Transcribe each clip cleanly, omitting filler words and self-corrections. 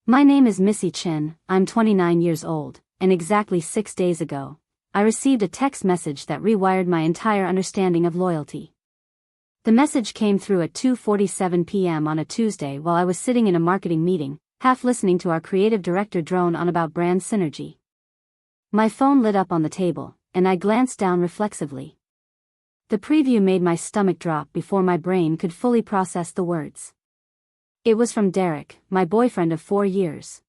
My name is Missy Chen, I'm 29 years old, and exactly 6 days ago, I received a text message that rewired my entire understanding of loyalty. The message came through at 2:47 p.m. on a Tuesday while I was sitting in a marketing meeting, half listening to our creative director drone on about brand synergy. My phone lit up on the table, and I glanced down reflexively. The preview made my stomach drop before my brain could fully process the words. It was from Derek, my boyfriend of 4 years.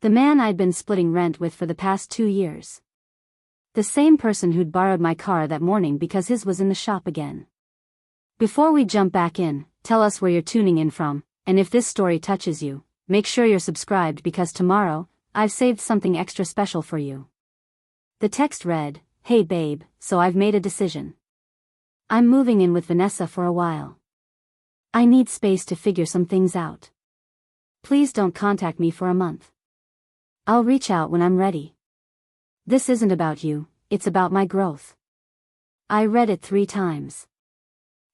The man I'd been splitting rent with for the past 2 years. The same person who'd borrowed my car that morning because his was in the shop again. Before we jump back in, tell us where you're tuning in from, and if this story touches you, make sure you're subscribed because tomorrow, I've saved something extra special for you. The text read, "Hey babe, so I've made a decision. I'm moving in with Vanessa for a while. I need space to figure some things out. Please don't contact me for a month. I'll reach out when I'm ready. This isn't about you, it's about my growth." I read it 3 times.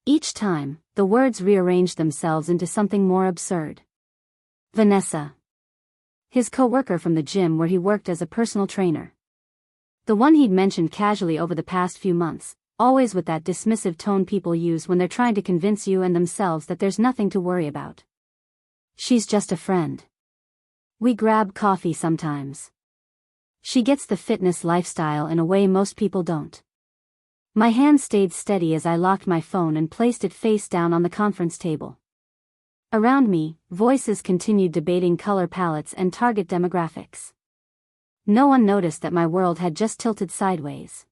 Each time, the words rearranged themselves into something more absurd. Vanessa. His co-worker from the gym where he worked as a personal trainer. The one he'd mentioned casually over the past few months, always with that dismissive tone people use when they're trying to convince you and themselves that there's nothing to worry about. She's just a friend. We grab coffee sometimes. She gets the fitness lifestyle in a way most people don't. My hand stayed steady as I locked my phone and placed it face down on the conference table. Around me, voices continued debating color palettes and target demographics. No one noticed that my world had just tilted sideways.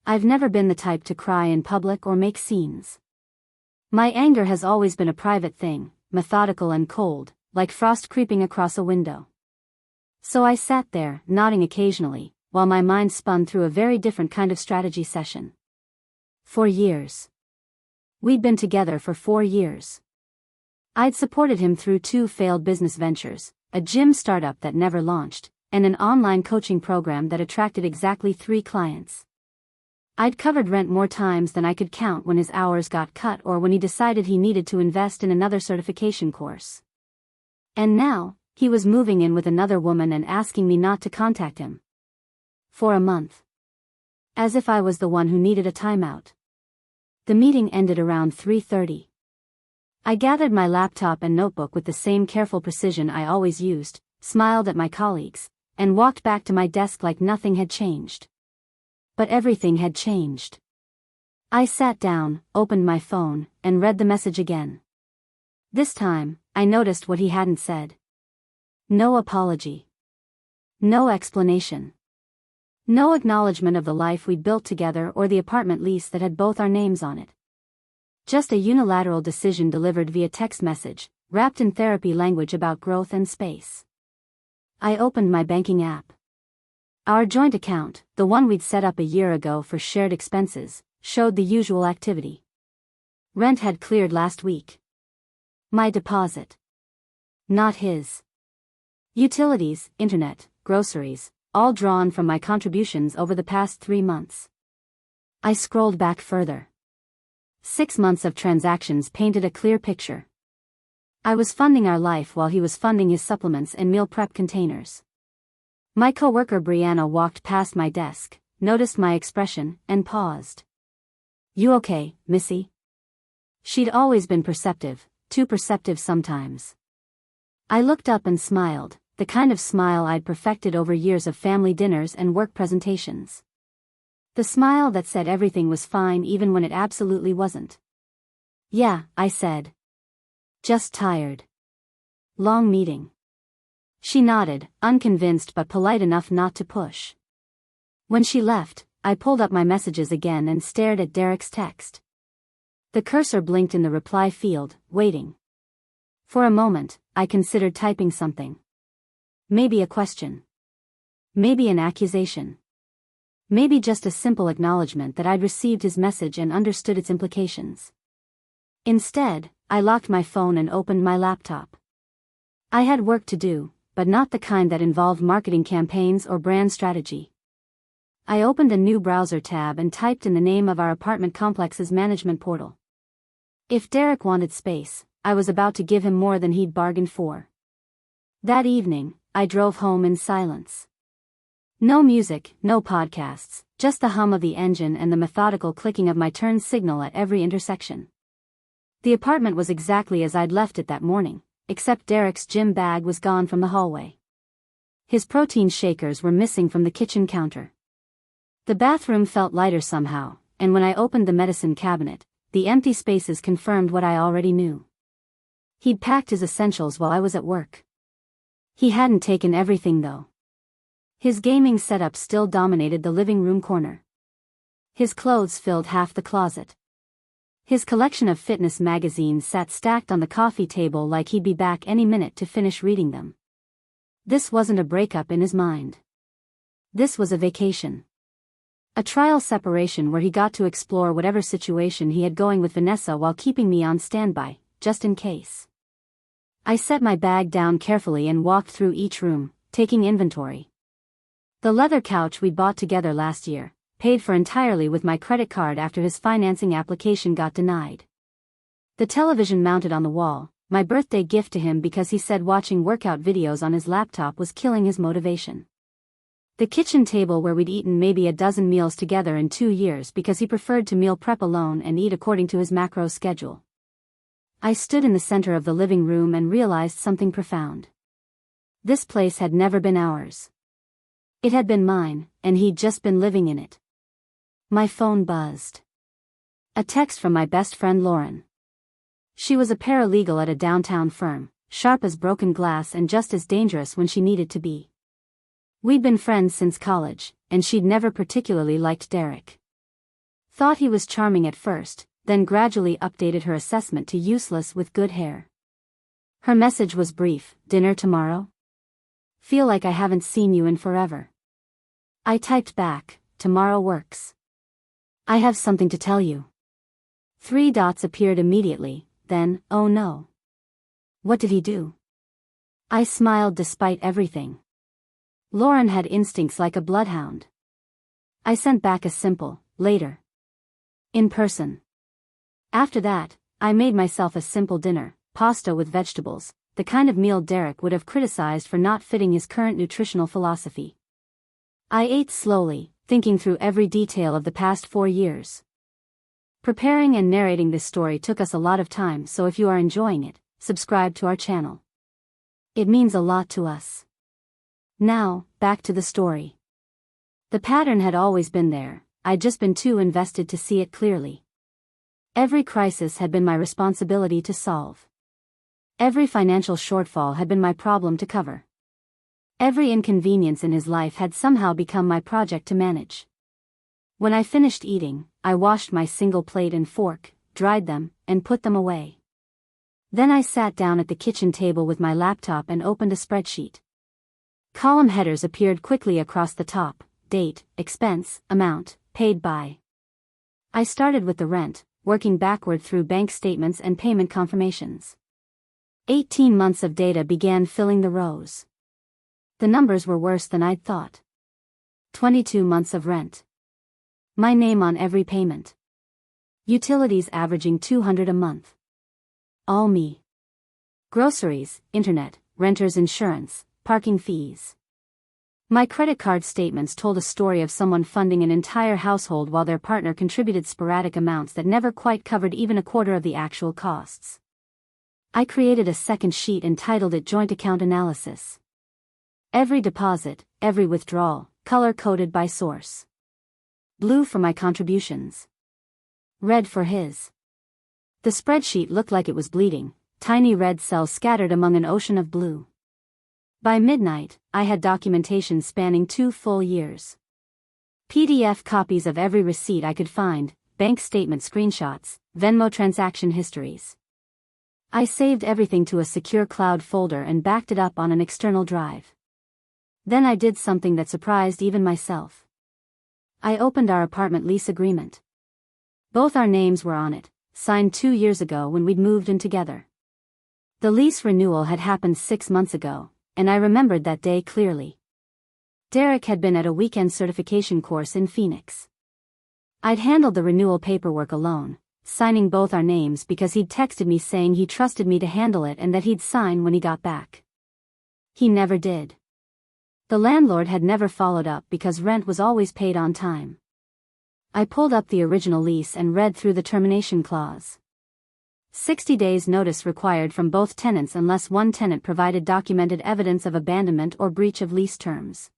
I've never been the type to cry in public or make scenes. My anger has always been a private thing, methodical and cold, like frost creeping across a window. So I sat there, nodding occasionally, while my mind spun through a very different kind of strategy session. 4 years. We'd been together for 4 years. I'd supported him through 2 failed business ventures, a gym startup that never launched, and an online coaching program that attracted exactly 3 clients. I'd covered rent more times than I could count when his hours got cut or when he decided he needed to invest in another certification course. And now, he was moving in with another woman and asking me not to contact him. For a month. As if I was the one who needed a timeout. The meeting ended around 3:30. I gathered my laptop and notebook with the same careful precision I always used, smiled at my colleagues, and walked back to my desk like nothing had changed. But everything had changed. I sat down, opened my phone, and read the message again. This time, I noticed what he hadn't said. No apology. No explanation. No acknowledgement of the life we'd built together or the apartment lease that had both our names on it. Just a unilateral decision delivered via text message, wrapped in therapy language about growth and space. I opened my banking app. Our joint account, the one we'd set up a year ago for shared expenses, showed the usual activity. Rent had cleared last week. My deposit. Not his. Utilities, internet, groceries, all drawn from my contributions over the past 3 months. I scrolled back further. 6 months of transactions painted a clear picture. I was funding our life while he was funding his supplements and meal prep containers. My coworker Brianna walked past my desk, noticed my expression, and paused. "You okay, Missy?" She'd always been perceptive, too perceptive sometimes. I looked up and smiled, the kind of smile I'd perfected over years of family dinners and work presentations. The smile that said everything was fine even when it absolutely wasn't. "Yeah," I said. "Just tired. Long meeting." She nodded, unconvinced but polite enough not to push. When she left, I pulled up my messages again and stared at Derek's text. The cursor blinked in the reply field, waiting. For a moment, I considered typing something. Maybe a question. Maybe an accusation. Maybe just a simple acknowledgement that I'd received his message and understood its implications. Instead, I locked my phone and opened my laptop. I had work to do, but not the kind that involved marketing campaigns or brand strategy. I opened a new browser tab and typed in the name of our apartment complex's management portal. If Derek wanted space, I was about to give him more than he'd bargained for. That evening, I drove home in silence. No music, no podcasts, just the hum of the engine and the methodical clicking of my turn signal at every intersection. The apartment was exactly as I'd left it that morning, except Derek's gym bag was gone from the hallway. His protein shakers were missing from the kitchen counter. The bathroom felt lighter somehow, and when I opened the medicine cabinet, the empty spaces confirmed what I already knew. He'd packed his essentials while I was at work. He hadn't taken everything though. His gaming setup still dominated the living room corner. His clothes filled half the closet. His collection of fitness magazines sat stacked on the coffee table like he'd be back any minute to finish reading them. This wasn't a breakup in his mind. This was a vacation. A trial separation where he got to explore whatever situation he had going with Vanessa while keeping me on standby, just in case. I set my bag down carefully and walked through each room, taking inventory. The leather couch we bought together last year, paid for entirely with my credit card after his financing application got denied. The television mounted on the wall, my birthday gift to him because he said watching workout videos on his laptop was killing his motivation. The kitchen table where we'd eaten maybe a dozen meals together in 2 years because he preferred to meal prep alone and eat according to his macro schedule. I stood in the center of the living room and realized something profound. This place had never been ours. It had been mine, and he'd just been living in it. My phone buzzed. A text from my best friend Lauren. She was a paralegal at a downtown firm, sharp as broken glass and just as dangerous when she needed to be. We'd been friends since college, and she'd never particularly liked Derek. Thought he was charming at first, then gradually updated her assessment to useless with good hair. Her message was brief: dinner tomorrow? Feel like I haven't seen you in forever. I typed back, tomorrow works. I have something to tell you. 3 dots appeared immediately, then, oh no. What did he do? I smiled despite everything. Lauren had instincts like a bloodhound. I sent back a simple, later. In person. After that, I made myself a simple dinner, pasta with vegetables, the kind of meal Derek would have criticized for not fitting his current nutritional philosophy. I ate slowly, thinking through every detail of the past 4 years. Preparing and narrating this story took us a lot of time, so if you are enjoying it, subscribe to our channel. It means a lot to us. Now, back to the story. The pattern had always been there, I'd just been too invested to see it clearly. Every crisis had been my responsibility to solve. Every financial shortfall had been my problem to cover. Every inconvenience in his life had somehow become my project to manage. When I finished eating, I washed my single plate and fork, dried them, and put them away. Then I sat down at the kitchen table with my laptop and opened a spreadsheet. Column headers appeared quickly across the top: date, expense, amount, paid by. I started with the rent, working backward through bank statements and payment confirmations. 18 months of data began filling the rows. The numbers were worse than I'd thought. 22 months of rent. My name on every payment. Utilities averaging $200 a month. All me. Groceries, internet, renter's insurance, parking fees. My credit card statements told a story of someone funding an entire household while their partner contributed sporadic amounts that never quite covered even a quarter of the actual costs. I created a second sheet and titled it Joint Account Analysis. Every deposit, every withdrawal, color-coded by source. Blue for my contributions. Red for his. The spreadsheet looked like it was bleeding, tiny red cells scattered among an ocean of blue. By midnight, I had documentation spanning 2 full years. PDF copies of every receipt I could find, bank statement screenshots, Venmo transaction histories. I saved everything to a secure cloud folder and backed it up on an external drive. Then I did something that surprised even myself. I opened our apartment lease agreement. Both our names were on it, signed 2 years ago when we'd moved in together. The lease renewal had happened 6 months ago, and I remembered that day clearly. Derek had been at a weekend certification course in Phoenix. I'd handled the renewal paperwork alone, signing both our names because he'd texted me saying he trusted me to handle it and that he'd sign when he got back. He never did. The landlord had never followed up because rent was always paid on time. I pulled up the original lease and read through the termination clause. 60 days notice required from both tenants unless one tenant provided documented evidence of abandonment or breach of lease terms.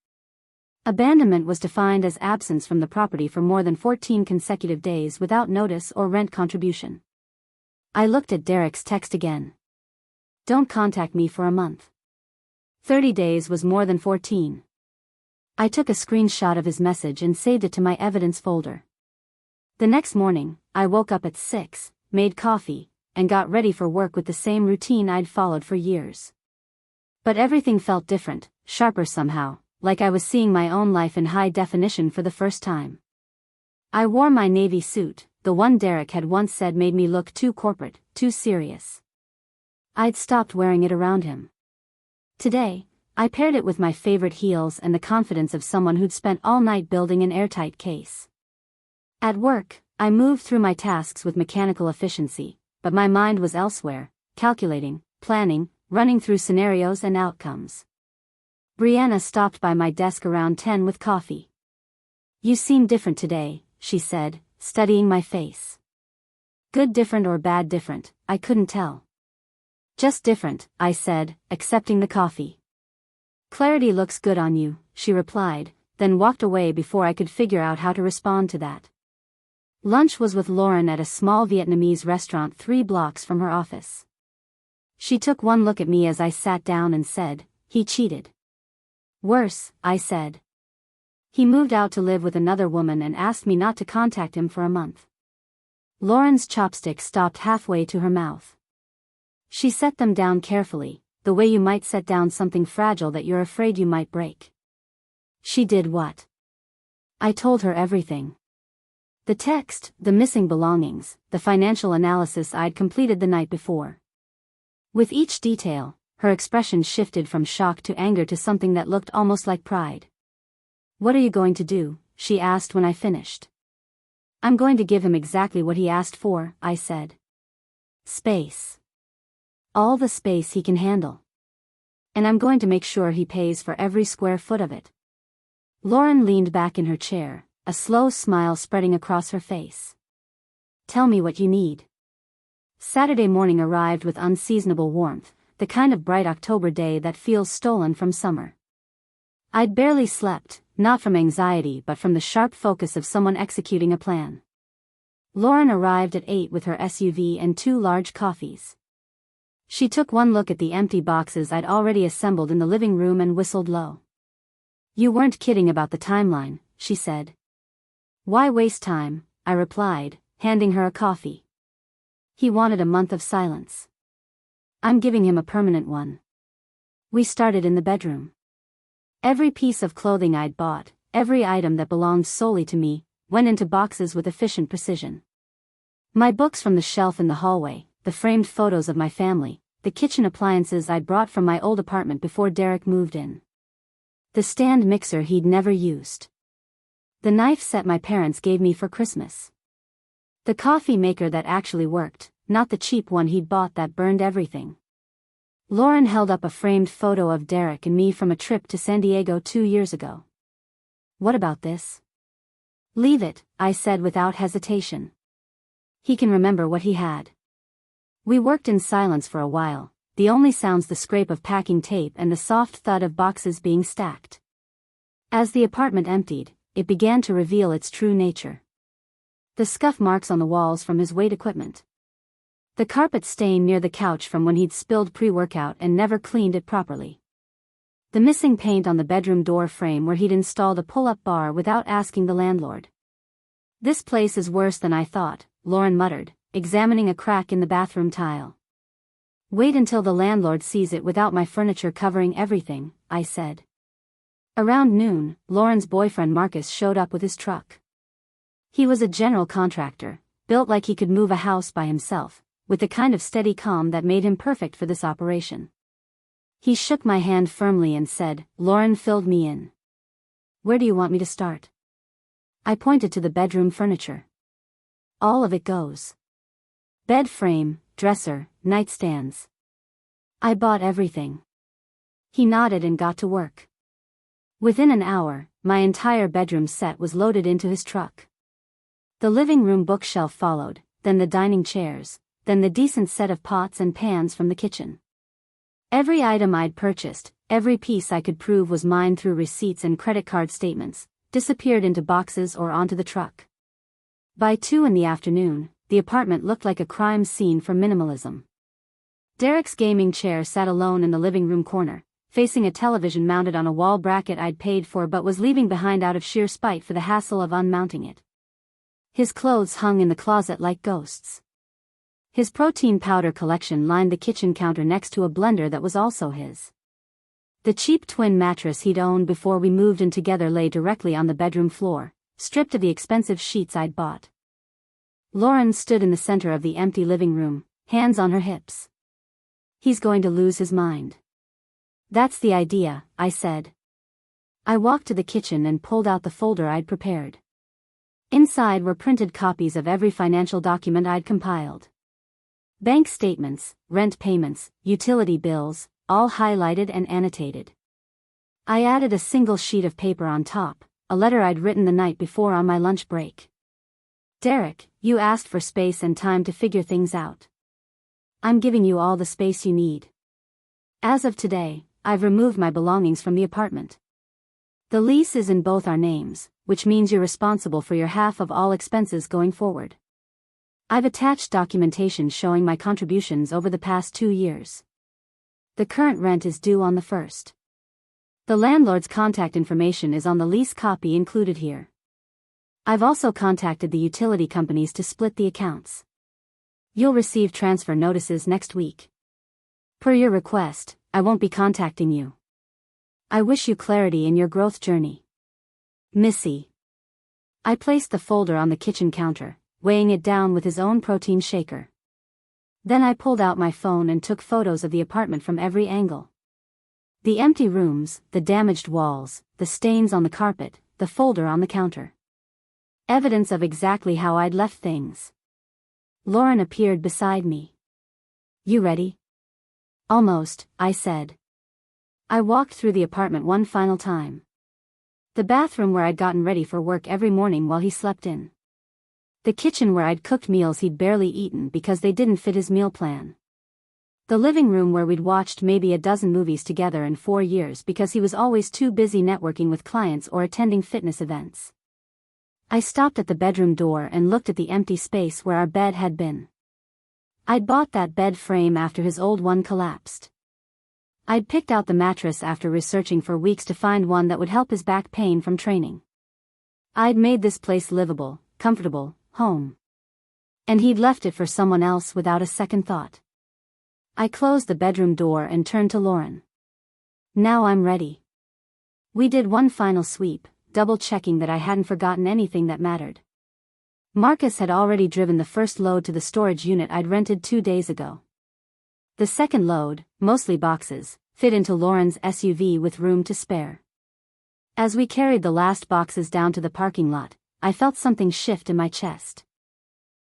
Abandonment was defined as absence from the property for more than 14 consecutive days without notice or rent contribution. I looked at Derek's text again. Don't contact me for a month. 30 days was more than 14. I took a screenshot of his message and saved it to my evidence folder. The next morning, I woke up at 6, made coffee, and got ready for work with the same routine I'd followed for years. But everything felt different, sharper somehow, like I was seeing my own life in high definition for the first time. I wore my navy suit, the one Derek had once said made me look too corporate, too serious. I'd stopped wearing it around him. Today, I paired it with my favorite heels and the confidence of someone who'd spent all night building an airtight case. At work, I moved through my tasks with mechanical efficiency, but my mind was elsewhere, calculating, planning, running through scenarios and outcomes. Brianna stopped by my desk around 10 with coffee. "You seem different today," she said, studying my face. Good different or bad different, I couldn't tell. "Just different," I said, accepting the coffee. "Clarity looks good on you," she replied, then walked away before I could figure out how to respond to that. Lunch was with Lauren at a small Vietnamese restaurant 3 blocks from her office. She took one look at me as I sat down and said, "He cheated." "Worse," I said. "He moved out to live with another woman and asked me not to contact him for a month." Lauren's chopstick stopped halfway to her mouth. She set them down carefully, the way you might set down something fragile that you're afraid you might break. "She did what?" I told her everything. The text, the missing belongings, the financial analysis I'd completed the night before. With each detail, her expression shifted from shock to anger to something that looked almost like pride. "What are you going to do?" she asked when I finished. "I'm going to give him exactly what he asked for," I said. "Space. All the space he can handle. And I'm going to make sure he pays for every square foot of it." Lauren leaned back in her chair, a slow smile spreading across her face. "Tell me what you need." Saturday morning arrived with unseasonable warmth, the kind of bright October day that feels stolen from summer. I'd barely slept, not from anxiety but from the sharp focus of someone executing a plan. Lauren arrived at 8 with her SUV and 2 large coffees. She took one look at the empty boxes I'd already assembled in the living room and whistled low. "You weren't kidding about the timeline," she said. "Why waste time?" I replied, handing her a coffee. He wanted a month of silence. I'm giving him a permanent one. We started in the bedroom. Every piece of clothing I'd bought, every item that belonged solely to me, went into boxes with efficient precision. My books from the shelf in the hallway, the framed photos of my family, the kitchen appliances I'd brought from my old apartment before Derek moved in. The stand mixer he'd never used. The knife set my parents gave me for Christmas. The coffee maker that actually worked, not the cheap one he'd bought that burned everything. Lauren held up a framed photo of Derek and me from a trip to San Diego 2 years ago. "What about this?" "Leave it," I said without hesitation. He can remember what he had. We worked in silence for a while, the only sounds the scrape of packing tape and the soft thud of boxes being stacked. As the apartment emptied, it began to reveal its true nature. The scuff marks on the walls from his weight equipment. The carpet stain near the couch from when he'd spilled pre-workout and never cleaned it properly. The missing paint on the bedroom door frame where he'd installed a pull-up bar without asking the landlord. "This place is worse than I thought," Lauren muttered, examining a crack in the bathroom tile. "Wait until the landlord sees it without my furniture covering everything," I said. Around noon, Lauren's boyfriend Marcus showed up with his truck. He was a general contractor, built like he could move a house by himself, with the kind of steady calm that made him perfect for this operation. He shook my hand firmly and said, "Lauren filled me in. Where do you want me to start?" I pointed to the bedroom furniture. "All of it goes. Bed frame, dresser, nightstands. I bought everything." He nodded and got to work. Within an hour, my entire bedroom set was loaded into his truck. The living room bookshelf followed, then the dining chairs, then the decent set of pots and pans from the kitchen. Every item I'd purchased, every piece I could prove was mine through receipts and credit card statements, disappeared into boxes or onto the truck. By 2 in the afternoon, the apartment looked like a crime scene for minimalism. Derek's gaming chair sat alone in the living room corner, facing a television mounted on a wall bracket I'd paid for but was leaving behind out of sheer spite for the hassle of unmounting it. His clothes hung in the closet like ghosts. His protein powder collection lined the kitchen counter next to a blender that was also his. The cheap twin mattress he'd owned before we moved in together lay directly on the bedroom floor, stripped of the expensive sheets I'd bought. Lauren stood in the center of the empty living room, hands on her hips. He's going to lose his mind. That's the idea, I said. I walked to the kitchen and pulled out the folder I'd prepared. Inside were printed copies of every financial document I'd compiled. Bank statements, rent payments, utility bills, all highlighted and annotated. I added a single sheet of paper on top, a letter I'd written the night before on my lunch break. Derek, you asked for space and time to figure things out. I'm giving you all the space you need. As of today, I've removed my belongings from the apartment. The lease is in both our names, which means you're responsible for your half of all expenses going forward. I've attached documentation showing my contributions over the past 2 years. The current rent is due on the 1st. The landlord's contact information is on the lease copy included here. I've also contacted the utility companies to split the accounts. You'll receive transfer notices next week. Per your request, I won't be contacting you. I wish you clarity in your growth journey. Missy. I placed the folder on the kitchen counter, weighing it down with his own protein shaker. Then I pulled out my phone and took photos of the apartment from every angle. The empty rooms, the damaged walls, the stains on the carpet, the folder on the counter. Evidence of exactly how I'd left things. Lauren appeared beside me. You ready? Almost, I said. I walked through the apartment one final time. The bathroom where I'd gotten ready for work every morning while he slept in. The kitchen where I'd cooked meals he'd barely eaten because they didn't fit his meal plan. The living room where we'd watched maybe a dozen movies together in 4 years because he was always too busy networking with clients or attending fitness events. I stopped at the bedroom door and looked at the empty space where our bed had been. I'd bought that bed frame after his old one collapsed. I'd picked out the mattress after researching for weeks to find one that would help his back pain from training. I'd made this place livable, comfortable, home. And he'd left it for someone else without a second thought. I closed the bedroom door and turned to Lauren. Now I'm ready. We did one final sweep, double-checking that I hadn't forgotten anything that mattered. Marcus had already driven the first load to the storage unit I'd rented 2 days ago. The second load, mostly boxes, fit into Lauren's SUV with room to spare. As we carried the last boxes down to the parking lot, I felt something shift in my chest.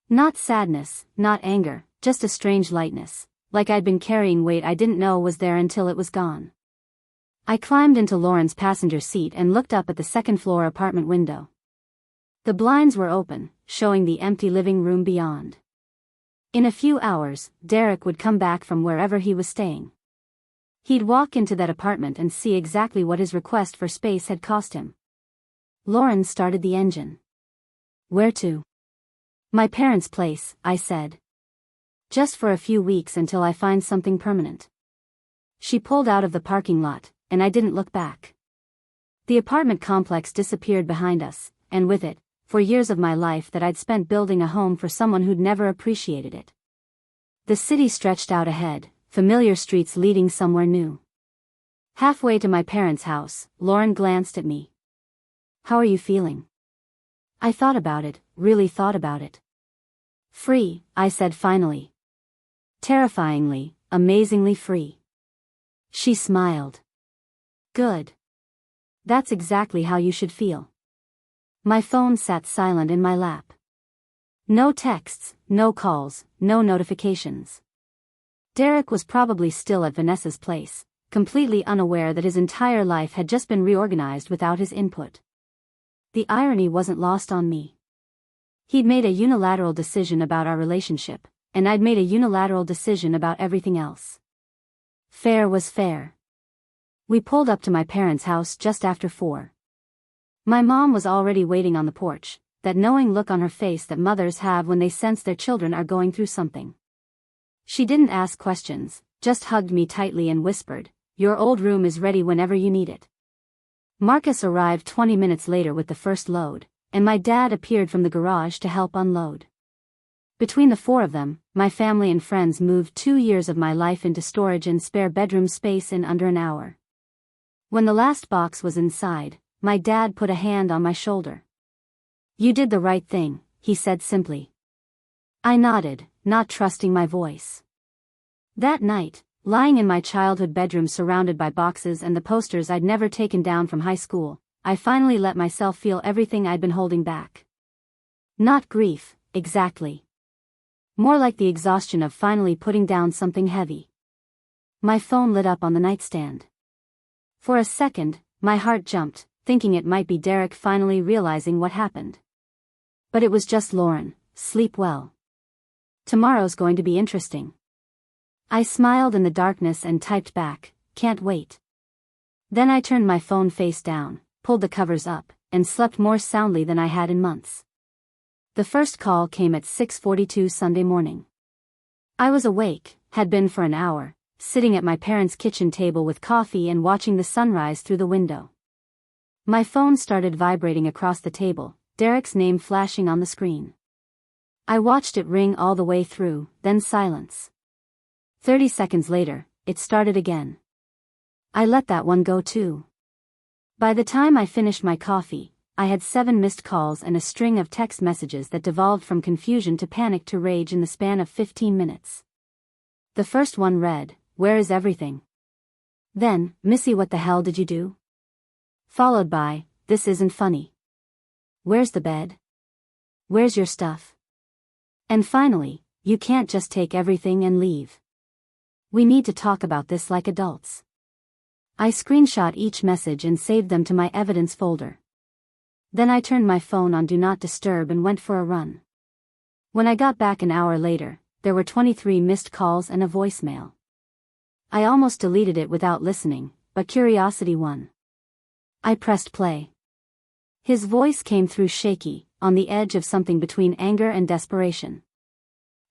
Not sadness, not anger, just a strange lightness, like I'd been carrying weight I didn't know was there until it was gone. I climbed into Lauren's passenger seat and looked up at the second-floor apartment window. The blinds were open, showing the empty living room beyond. In a few hours, Derek would come back from wherever he was staying. He'd walk into that apartment and see exactly what his request for space had cost him. Lauren started the engine. Where to? My parents' place, I said. Just for a few weeks until I find something permanent. She pulled out of the parking lot, and I didn't look back. The apartment complex disappeared behind us, and with it, 4 years of my life that I'd spent building a home for someone who'd never appreciated it. The city stretched out ahead, familiar streets leading somewhere new. Halfway to my parents' house, Lauren glanced at me. How are you feeling? I thought about it, really thought about it. Free, I said finally. Terrifyingly, amazingly free. She smiled. Good. That's exactly how you should feel. My phone sat silent in my lap. No texts, no calls, no notifications. Derek was probably still at Vanessa's place, completely unaware that his entire life had just been reorganized without his input. The irony wasn't lost on me. He'd made a unilateral decision about our relationship, and I'd made a unilateral decision about everything else. Fair was fair. We pulled up to my parents' house just after 4. My mom was already waiting on the porch, that knowing look on her face that mothers have when they sense their children are going through something. She didn't ask questions, just hugged me tightly and whispered, "Your old room is ready whenever you need it." Marcus arrived 20 minutes later with the first load, and my dad appeared from the garage to help unload. Between the 4 of them, my family and friends moved 2 years of my life into storage and spare bedroom space in under an hour. When the last box was inside, my dad put a hand on my shoulder. "You did the right thing," he said simply. I nodded, not trusting my voice. That night, lying in my childhood bedroom surrounded by boxes and the posters I'd never taken down from high school, I finally let myself feel everything I'd been holding back. Not grief, exactly. More like the exhaustion of finally putting down something heavy. My phone lit up on the nightstand. For a second, my heart jumped, thinking it might be Derek finally realizing what happened. But it was just Lauren. "Sleep well. Tomorrow's going to be interesting." I smiled in the darkness and typed back, "Can't wait." Then I turned my phone face down, pulled the covers up, and slept more soundly than I had in months. The first call came at 6:42 Sunday morning. I was awake, had been for an hour, sitting at my parents' kitchen table with coffee and watching the sunrise through the window. My phone started vibrating across the table, Derek's name flashing on the screen. I watched it ring all the way through, then silence. 30 seconds later, it started again. I let that one go too. By the time I finished my coffee, I had 7 missed calls and a string of text messages that devolved from confusion to panic to rage in the span of 15 minutes. The first one read, "Where is everything?" Then, "Missy, what the hell did you do?" Followed by, "This isn't funny. Where's the bed? Where's your stuff?" And finally, "You can't just take everything and leave. We need to talk about this like adults." I screenshot each message and saved them to my evidence folder. Then I turned my phone on Do Not Disturb and went for a run. When I got back an hour later, there were 23 missed calls and a voicemail. I almost deleted it without listening, but curiosity won. I pressed play. His voice came through shaky, on the edge of something between anger and desperation.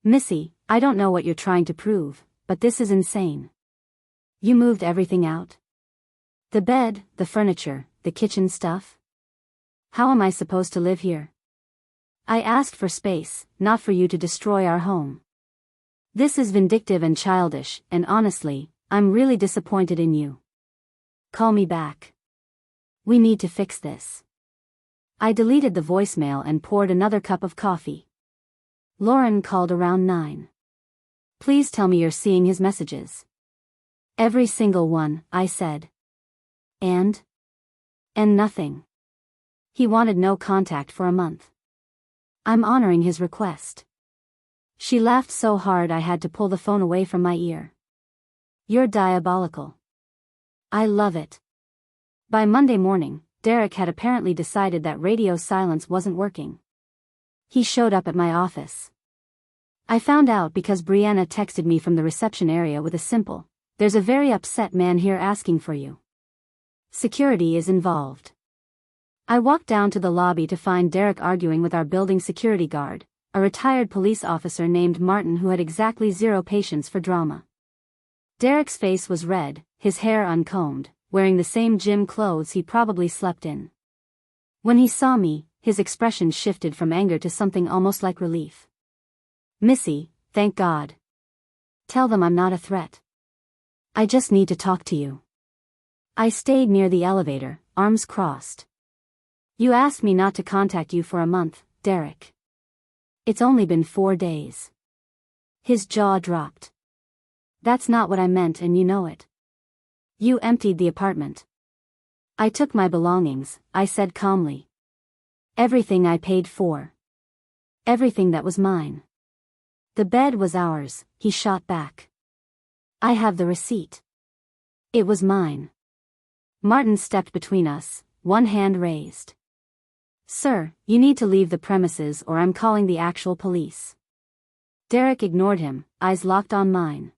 "Missy, I don't know what you're trying to prove, but this is insane. You moved everything out? The bed, the furniture, the kitchen stuff? How am I supposed to live here? I asked for space, not for you to destroy our home. This is vindictive and childish, and honestly, I'm really disappointed in you. Call me back. We need to fix this." I deleted the voicemail and poured another cup of coffee. Lauren called around 9. "Please tell me you're seeing his messages." "Every single one," I said. And nothing. He wanted no contact for a month. "I'm honoring his request." She laughed so hard I had to pull the phone away from my ear. "You're diabolical." "I love it." By Monday morning, Derek had apparently decided that radio silence wasn't working. He showed up at my office. I found out because Brianna texted me from the reception area with a simple, "There's a very upset man here asking for you. Security is involved." I walked down to the lobby to find Derek arguing with our building security guard, a retired police officer named Martin who had exactly 0 patience for drama. Derek's face was red, his hair uncombed, wearing the same gym clothes he probably slept in. When he saw me, his expression shifted from anger to something almost like relief. "Missy, thank God. Tell them I'm not a threat. I just need to talk to you." I stayed near the elevator, arms crossed. "You asked me not to contact you for a month, Derek. It's only been 4 days." His jaw dropped. "That's not what I meant and you know it. You emptied the apartment." "I took my belongings," I said calmly. "Everything I paid for. Everything that was mine." "The bed was ours," he shot back. "I have the receipt." It was mine. Martin stepped between us, one hand raised. Sir, you need to leave the premises or I'm calling the actual police. Derek ignored him, eyes locked on mine.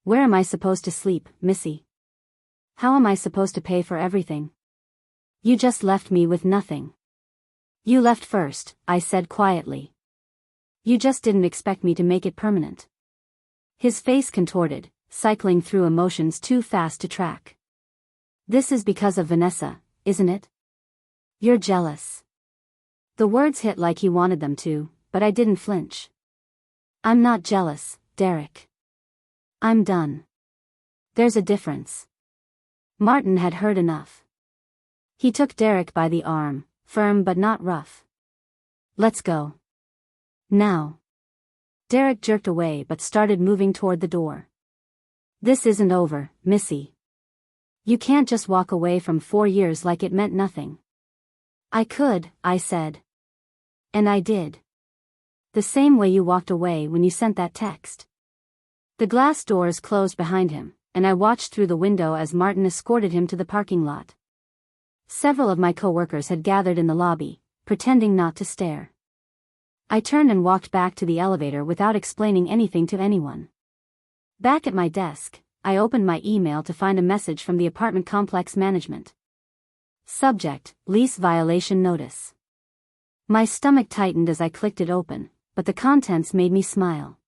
Where am I supposed to sleep, Missy? How am I supposed to pay for everything? You just left me with nothing. You left first, I said quietly. You just didn't expect me to make it permanent. His face contorted, cycling through emotions too fast to track. This is because of Vanessa, isn't it? You're jealous. The words hit like he wanted them to, but I didn't flinch. I'm not jealous, Derek. I'm done. There's a difference. Martin had heard enough. He took Derek by the arm, firm but not rough. Let's go. Now. Derek jerked away but started moving toward the door. This isn't over, Missy. You can't just walk away from 4 years like it meant nothing. I could, I said. And I did. The same way you walked away when you sent that text. The glass doors closed behind him, and I watched through the window as Martin escorted him to the parking lot. Several of my co-workers had gathered in the lobby, pretending not to stare. I turned and walked back to the elevator without explaining anything to anyone. Back at my desk, I opened my email to find a message from the apartment complex management. Subject, lease violation notice. My stomach tightened as I clicked it open, but the contents made me smile.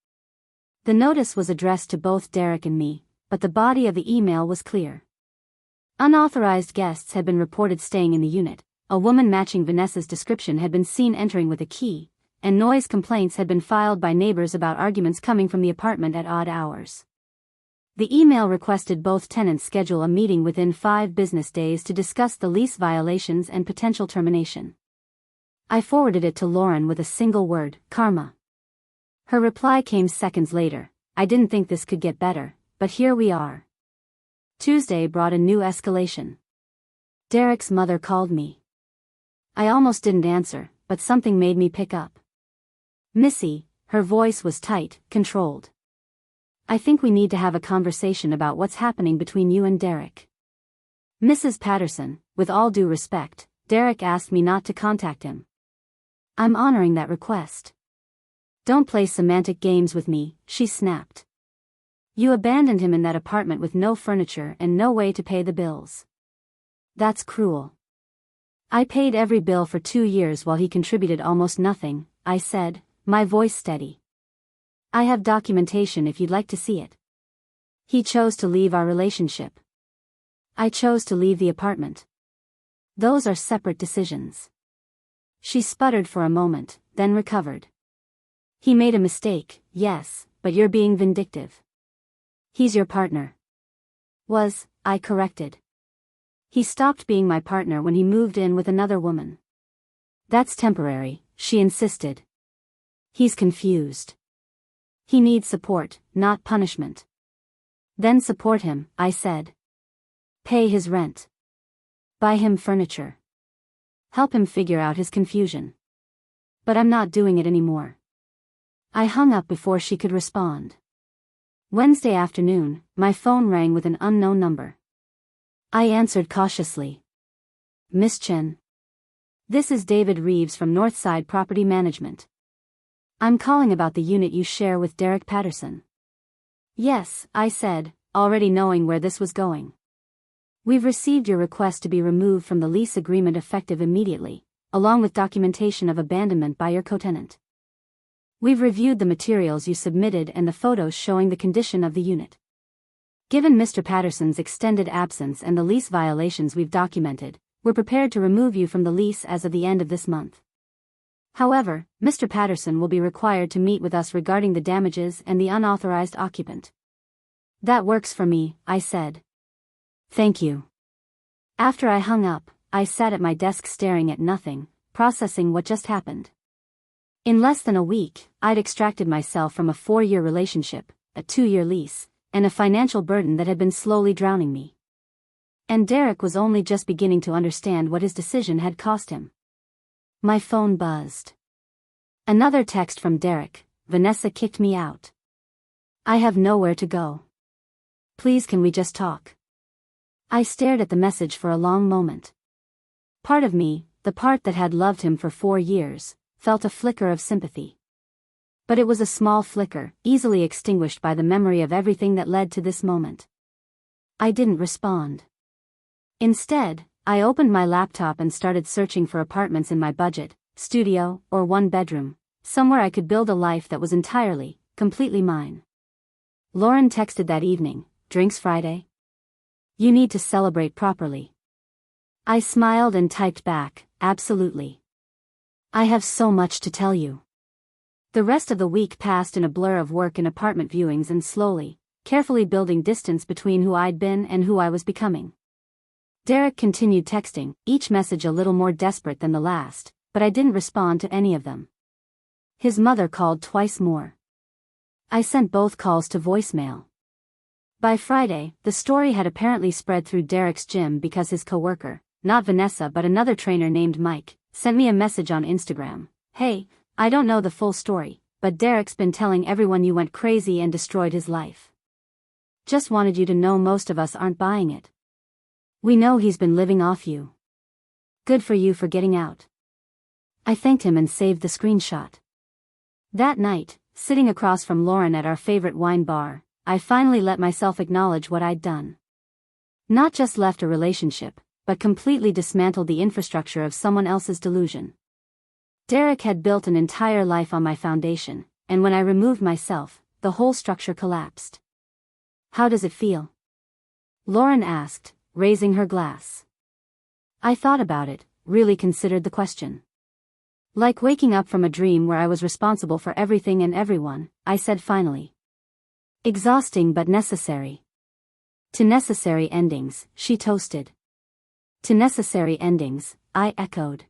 The notice was addressed to both Derek and me, but the body of the email was clear. Unauthorized guests had been reported staying in the unit, a woman matching Vanessa's description had been seen entering with a key, and noise complaints had been filed by neighbors about arguments coming from the apartment at odd hours. The email requested both tenants schedule a meeting within 5 business days to discuss the lease violations and potential termination. I forwarded it to Lauren with a single word, karma. Her reply came seconds later. I didn't think this could get better, but here we are. Tuesday brought a new escalation. Derek's mother called me. I almost didn't answer, but something made me pick up. Missy, her voice was tight, controlled. I think we need to have a conversation about what's happening between you and Derek. Mrs. Patterson, with all due respect, Derek asked me not to contact him. I'm honoring that request. Don't play semantic games with me, she snapped. You abandoned him in that apartment with no furniture and no way to pay the bills. That's cruel. I paid every bill for 2 years while he contributed almost nothing, I said, my voice steady. I have documentation if you'd like to see it. He chose to leave our relationship. I chose to leave the apartment. Those are separate decisions. She sputtered for a moment, then recovered. He made a mistake, yes, but you're being vindictive. He's your partner. I corrected. He stopped being my partner when he moved in with another woman. That's temporary, she insisted. He's confused. He needs support, not punishment. Then support him, I said. Pay his rent. Buy him furniture. Help him figure out his confusion. But I'm not doing it anymore. I hung up before she could respond. Wednesday afternoon, my phone rang with an unknown number. I answered cautiously. Miss Chen. This is David Reeves from Northside Property Management. I'm calling about the unit you share with Derek Patterson. Yes, I said, already knowing where this was going. We've received your request to be removed from the lease agreement effective immediately, along with documentation of abandonment by your co-tenant. We've reviewed the materials you submitted and the photos showing the condition of the unit. Given Mr. Patterson's extended absence and the lease violations we've documented, we're prepared to remove you from the lease as of the end of this month. However, Mr. Patterson will be required to meet with us regarding the damages and the unauthorized occupant. That works for me, I said. Thank you. After I hung up, I sat at my desk staring at nothing, processing what just happened. In less than a week, I'd extracted myself from a 4-year relationship, a 2-year lease, and a financial burden that had been slowly drowning me. And Derek was only just beginning to understand what his decision had cost him. My phone buzzed. Another text from Derek. Vanessa kicked me out. I have nowhere to go. Please, can we just talk? I stared at the message for a long moment. Part of me, the part that had loved him for 4 years, felt a flicker of sympathy. But it was a small flicker, easily extinguished by the memory of everything that led to this moment. I didn't respond. Instead, I opened my laptop and started searching for apartments in my budget, studio, or 1-bedroom, somewhere I could build a life that was entirely, completely mine. Lauren texted that evening, "Drinks Friday? You need to celebrate properly." I smiled and typed back, "Absolutely. I have so much to tell you." The rest of the week passed in a blur of work and apartment viewings and slowly, carefully building distance between who I'd been and who I was becoming. Derek continued texting, each message a little more desperate than the last, but I didn't respond to any of them. His mother called twice more. I sent both calls to voicemail. By Friday, the story had apparently spread through Derek's gym because his coworker, not Vanessa but another trainer named Mike, sent me a message on Instagram. "Hey, I don't know the full story, but Derek's been telling everyone you went crazy and destroyed his life. Just wanted you to know most of us aren't buying it. We know he's been living off you. Good for you for getting out." I thanked him and saved the screenshot. That night, sitting across from Lauren at our favorite wine bar, I finally let myself acknowledge what I'd done. Not just left a relationship, but completely dismantled the infrastructure of someone else's delusion. Derek had built an entire life on my foundation, and when I removed myself, the whole structure collapsed. "How does it feel?" Lauren asked, raising her glass. I thought about it, really considered the question. "Like waking up from a dream where I was responsible for everything and everyone," I said finally. "Exhausting but necessary." "To necessary endings," she toasted. "To necessary endings," I echoed.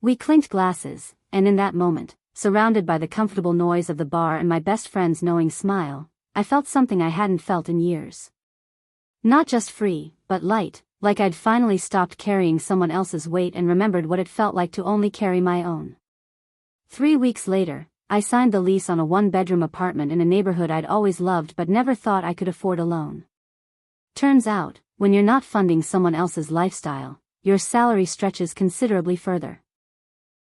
We clinked glasses, and in that moment, surrounded by the comfortable noise of the bar and my best friend's knowing smile, I felt something I hadn't felt in years. Not just free, but light, like I'd finally stopped carrying someone else's weight and remembered what it felt like to only carry my own. 3 weeks later, I signed the lease on a 1-bedroom apartment in a neighborhood I'd always loved but never thought I could afford alone. Turns out, when you're not funding someone else's lifestyle, your salary stretches considerably further.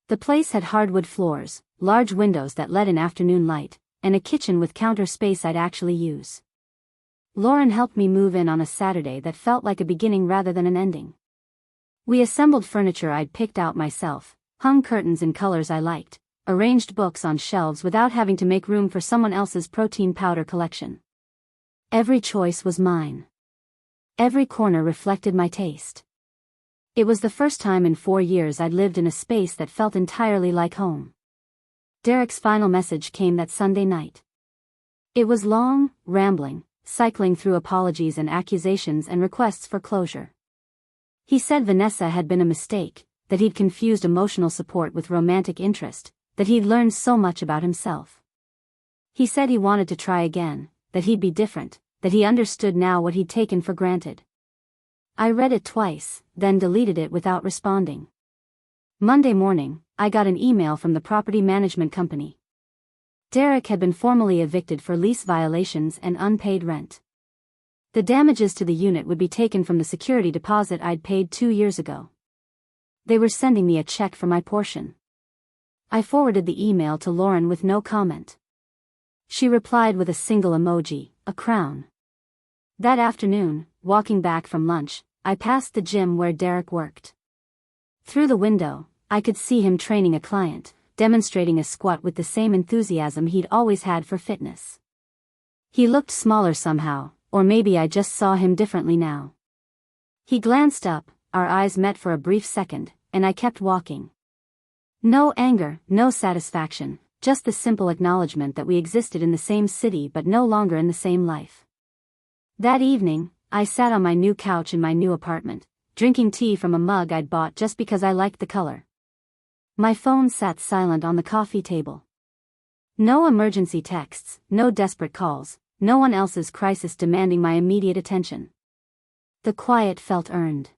The place had hardwood floors, large windows that let in afternoon light, and a kitchen with counter space I'd actually use. Lauren helped me move in on a Saturday that felt like a beginning rather than an ending. We assembled furniture I'd picked out myself, hung curtains in colors I liked, arranged books on shelves without having to make room for someone else's protein powder collection. Every choice was mine. Every corner reflected my taste. It was the first time in 4 years I'd lived in a space that felt entirely like home. Derek's final message came that Sunday night. It was long, rambling, cycling through apologies and accusations and requests for closure. He said Vanessa had been a mistake, that he'd confused emotional support with romantic interest, that he'd learned so much about himself. He said he wanted to try again, that he'd be different, that he understood now what he'd taken for granted. I read it twice, then deleted it without responding. Monday morning, I got an email from the property management company. Derek had been formally evicted for lease violations and unpaid rent. The damages to the unit would be taken from the security deposit I'd paid 2 years ago. They were sending me a check for my portion. I forwarded the email to Lauren with no comment. She replied with a single emoji, a crown. That afternoon, walking back from lunch, I passed the gym where Derek worked. Through the window, I could see him training a client, demonstrating a squat with the same enthusiasm he'd always had for fitness. He looked smaller somehow, or maybe I just saw him differently now. He glanced up, our eyes met for a brief second, and I kept walking. No anger, no satisfaction, just the simple acknowledgement that we existed in the same city but no longer in the same life. That evening, I sat on my new couch in my new apartment, drinking tea from a mug I'd bought just because I liked the color. My phone sat silent on the coffee table. No emergency texts, no desperate calls, no one else's crisis demanding my immediate attention. The quiet felt earned.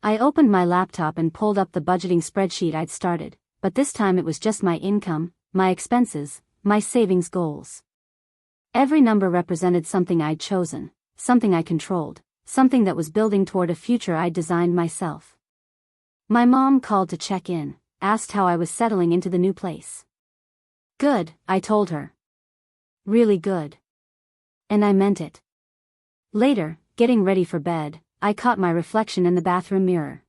I opened my laptop and pulled up the budgeting spreadsheet I'd started, but this time it was just my income, my expenses, my savings goals. Every number represented something I'd chosen, something I controlled, something that was building toward a future I'd designed myself. My mom called to check in, asked how I was settling into the new place. Good, I told her. Really good. And I meant it. Later, getting ready for bed, I caught my reflection in the bathroom mirror.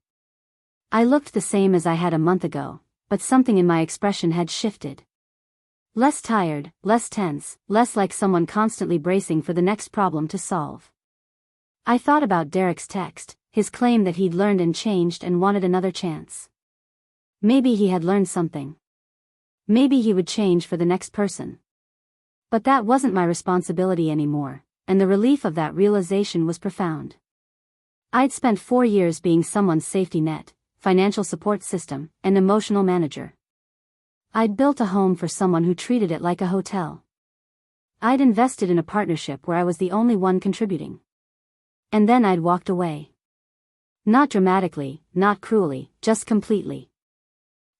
I looked the same as I had a month ago, but something in my expression had shifted. Less tired, less tense, less like someone constantly bracing for the next problem to solve. I thought about Derek's text, his claim that he'd learned and changed and wanted another chance. Maybe he had learned something. Maybe he would change for the next person. But that wasn't my responsibility anymore, and the relief of that realization was profound. I'd spent 4 years being someone's safety net, financial support system, and emotional manager. I'd built a home for someone who treated it like a hotel. I'd invested in a partnership where I was the only one contributing. And then I'd walked away. Not dramatically, not cruelly, just completely.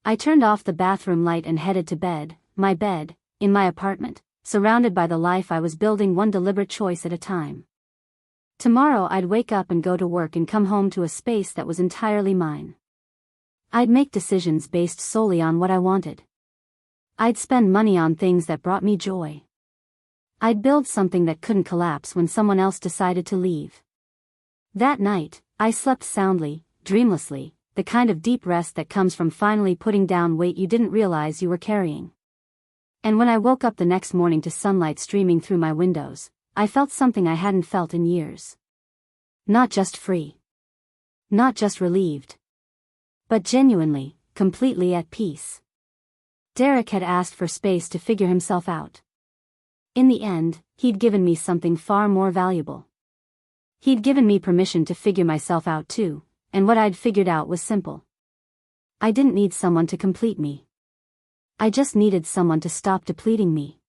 I turned off the bathroom light and headed to bed, in my apartment, surrounded by the life I was building one deliberate choice at a time. Tomorrow I'd wake up and go to work and come home to a space that was entirely mine. I'd make decisions based solely on what I wanted. I'd spend money on things that brought me joy. I'd build something that couldn't collapse when someone else decided to leave. That night, I slept soundly, dreamlessly, the kind of deep rest that comes from finally putting down weight you didn't realize you were carrying. And when I woke up the next morning to sunlight streaming through my windows, I felt something I hadn't felt in years. Not just free. Not just relieved. But genuinely, completely at peace. Derek had asked for space to figure himself out. In the end, he'd given me something far more valuable. He'd given me permission to figure myself out too, and what I'd figured out was simple. I didn't need someone to complete me. I just needed someone to stop depleting me.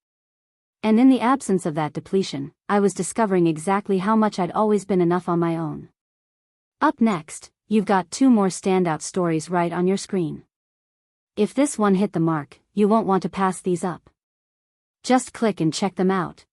And in the absence of that depletion, I was discovering exactly how much I'd always been enough on my own. Up next, you've got 2 more standout stories right on your screen. If this one hit the mark, you won't want to pass these up. Just click and check them out.